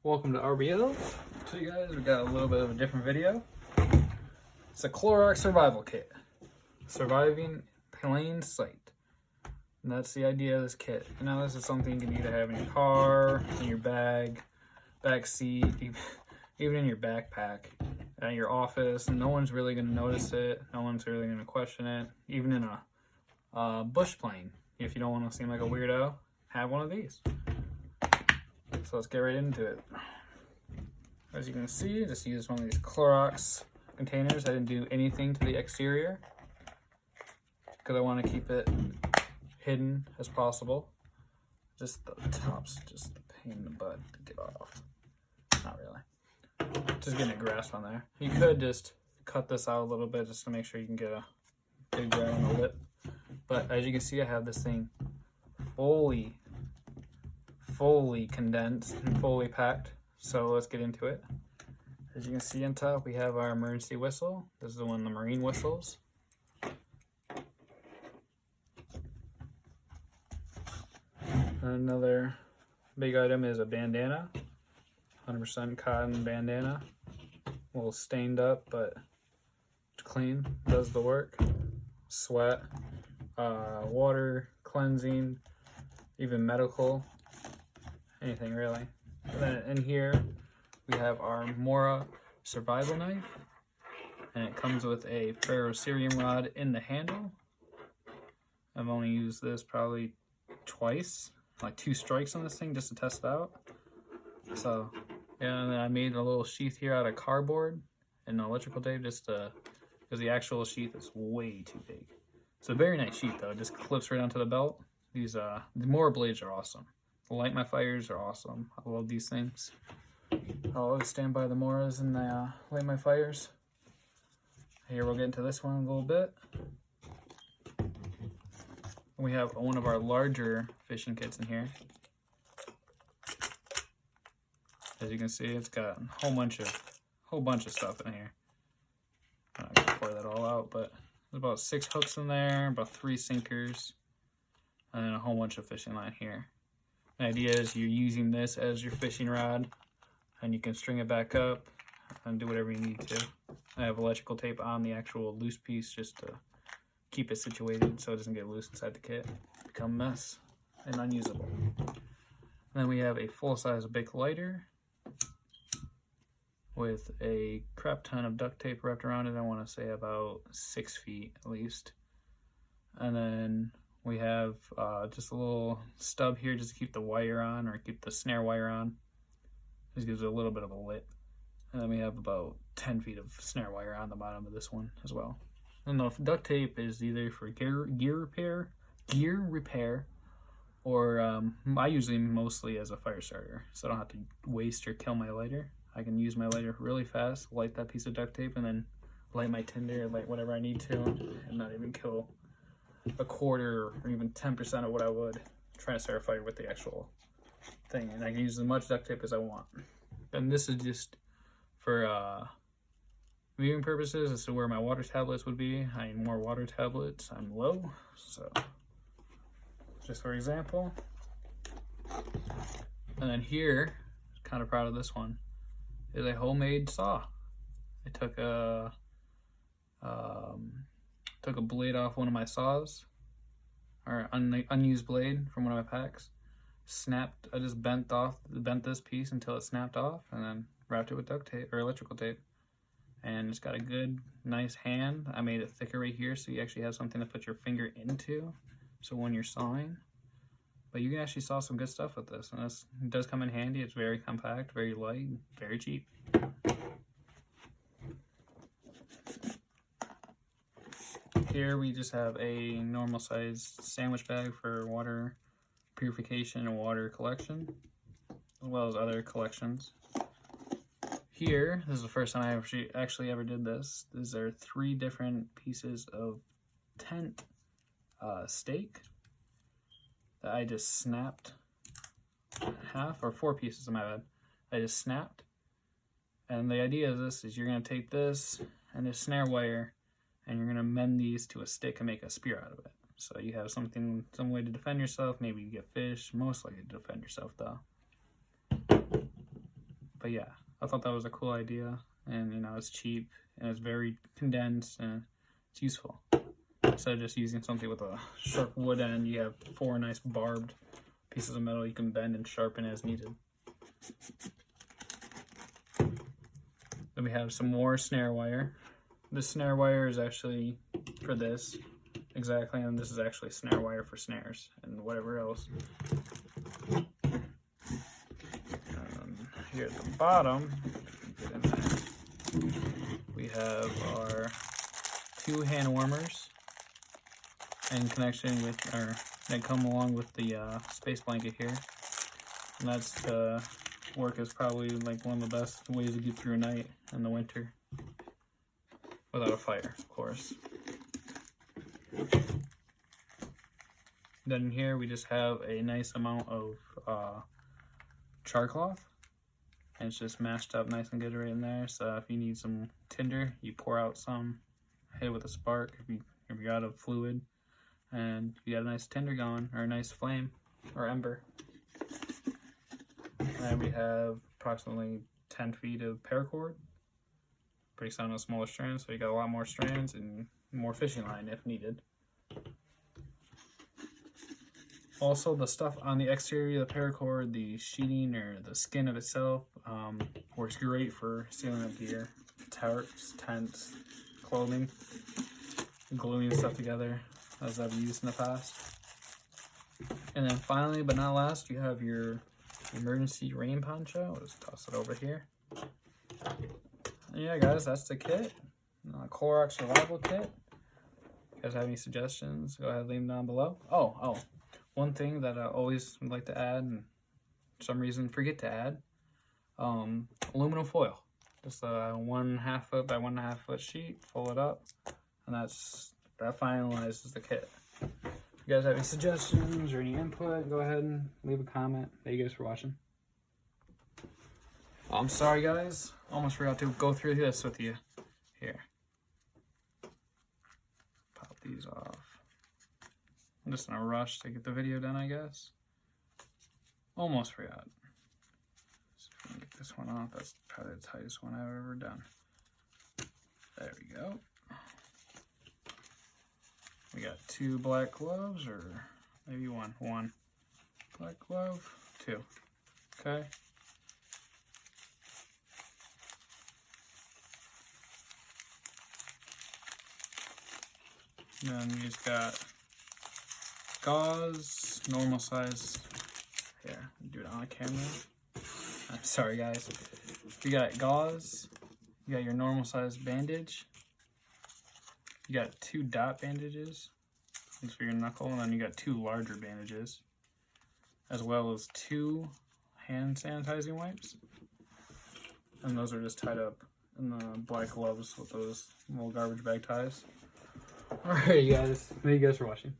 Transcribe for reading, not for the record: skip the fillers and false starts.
Welcome to RBO. So you guys, we got a little bit of a different video. It's a CLOROX Survival Kit. Surviving plain sight. And that's the idea of this kit. And now this is something you can either have in your car, in your bag, back seat, even in your backpack, at your office. And no one's really going to notice it. No one's really going to question it. Even in a bush plane. If you don't want to seem like a weirdo, have one of these. So let's get right into it. As you can see, just use one of these Clorox containers. I didn't do anything to the exterior because I want to keep it hidden as possible. Just the top's just a pain in the butt to get off. Not really. Just getting a grasp on there. You could just cut this out a little bit just to make sure you can get a big grab on the lip. But as you can see, I have this thing fully condensed and fully packed. So let's get into it. As you can see on top, we have our emergency whistle. This is one of the marine whistles. Another big item is a bandana, 100% cotton bandana. A little stained up, but clean, does the work. Sweat, water, cleansing, even medical. Anything really. And then in here we have our Mora survival knife, and it comes with a ferrocerium rod in the handle. I've only used this probably twice, like 2 strikes on this thing just to test it out. So yeah, and then I made a little sheath here out of cardboard and electrical tape just to, because the actual sheath is way too big. It's a very nice sheath though, it just clips right onto the belt. These the Mora blades are awesome. The Light My Fires are awesome. I love these things. I'll always stand by the Moras and the Light My Fires. Here we'll get into this one a little bit. We have one of our larger fishing kits in here. As you can see, it's got a whole bunch of stuff in here. I'm not gonna pour that all out, but there's about 6 hooks in there, about 3 sinkers, and then a whole bunch of fishing line here. The idea is you're using this as your fishing rod, and you can string it back up and do whatever you need to. I have electrical tape on the actual loose piece just to keep it situated so it doesn't get loose inside the kit, become a mess and unusable. And then we have a full-size Bic lighter with a crap ton of duct tape wrapped around it. I want to say about 6 feet at least. And then we have just a little stub here just to keep the wire on, or keep the snare wire on. This gives it a little bit of a lip. And then we have about 10 feet of snare wire on the bottom of this one as well. And the duct tape is either for gear repair, or I usually mostly as a fire starter, so I don't have to waste or kill my lighter. I can use my lighter really fast, light that piece of duct tape, and then light my tinder, light whatever I need to, and not even kill a quarter or even 10% of what I would trying to start a fire with the actual thing. And I can use as much duct tape as I want. And this is just for viewing purposes. This is where my water tablets would be. I need more water tablets. I'm low, so just for example. And then here, kind of proud of this one, is a homemade saw. I took a blade off one of my saws, or unused blade from one of my packs. Snapped. I just bent this piece until it snapped off, and then wrapped it with duct tape or electrical tape. And it's got a good, nice hand. I made it thicker right here, so you actually have something to put your finger into. So when you're sawing, but you can actually saw some good stuff with this, and this does come in handy. It's very compact, very light, very cheap. Here we just have a normal sized sandwich bag for water purification and water collection, as well as other collections. Here, this is the first time I actually ever did this. These are 3 different pieces of tent stake that I just snapped in half, or 4 pieces, my bad. I just snapped. And the idea of this is you're going to take this and this snare wire, and you're going to mend these to a stick and make a spear out of it. So you have some way to defend yourself. Maybe you get fish, most likely to defend yourself though. But yeah, I thought that was a cool idea, and you know, it's cheap and it's very condensed and it's useful. Instead of just using something with a sharp wood end, you have 4 nice barbed pieces of metal you can bend and sharpen as needed. Then we have some more snare wire. This snare wire is actually for this exactly, and this is actually snare wire for snares and whatever else. Here at the bottom, get in there, we have our 2 hand warmers in connection with, or that come along with the space blanket here. And that's to work as probably like one of the best ways to get through a night in the winter without a fire, of course. Then in here we just have a nice amount of char cloth, and it's just mashed up nice and good right in there. So if you need some tinder, you pour out some, hit it with a spark if you got a fluid, and you got a nice tinder going, or a nice flame or ember. And we have approximately 10 feet of paracord, pretty sound on smaller strands, so you got a lot more strands and more fishing line if needed. Also, the stuff on the exterior of the paracord, the sheeting or the skin of itself, works great for sealing up gear, tarps, tents, clothing, gluing stuff together, as I've used in the past. And then finally, but not last, you have your emergency rain poncho. I'll just toss it over here. And yeah, guys, that's the kit. CLOROX Survival Kit. If you guys have any suggestions, go ahead and leave them down below. Oh. One thing that I always would like to add, and for some reason forget to add, aluminum foil. Just a 1.5 foot by 1.5 foot sheet, fold it up, and that finalizes the kit. If you guys have any suggestions or any input, go ahead and leave a comment. Thank you guys for watching. I'm sorry guys, almost forgot to go through this with you. Here. Pop these off. I'm just in a rush to get the video done, I guess. Almost forgot. So if we can get this one off, that's probably the tightest one I've ever done. There we go. We got 2 black gloves, or maybe one. One black glove, 2. Okay. And then we just got gauze, normal size. Here, do it on camera. I'm sorry guys. You got gauze, you got your normal size bandage, you got 2 dot bandages, one's for your knuckle, and then you got 2 larger bandages, as well as 2 hand sanitizing wipes. And those are just tied up in the black gloves with those little garbage bag ties. Alright you guys, thank you guys for watching.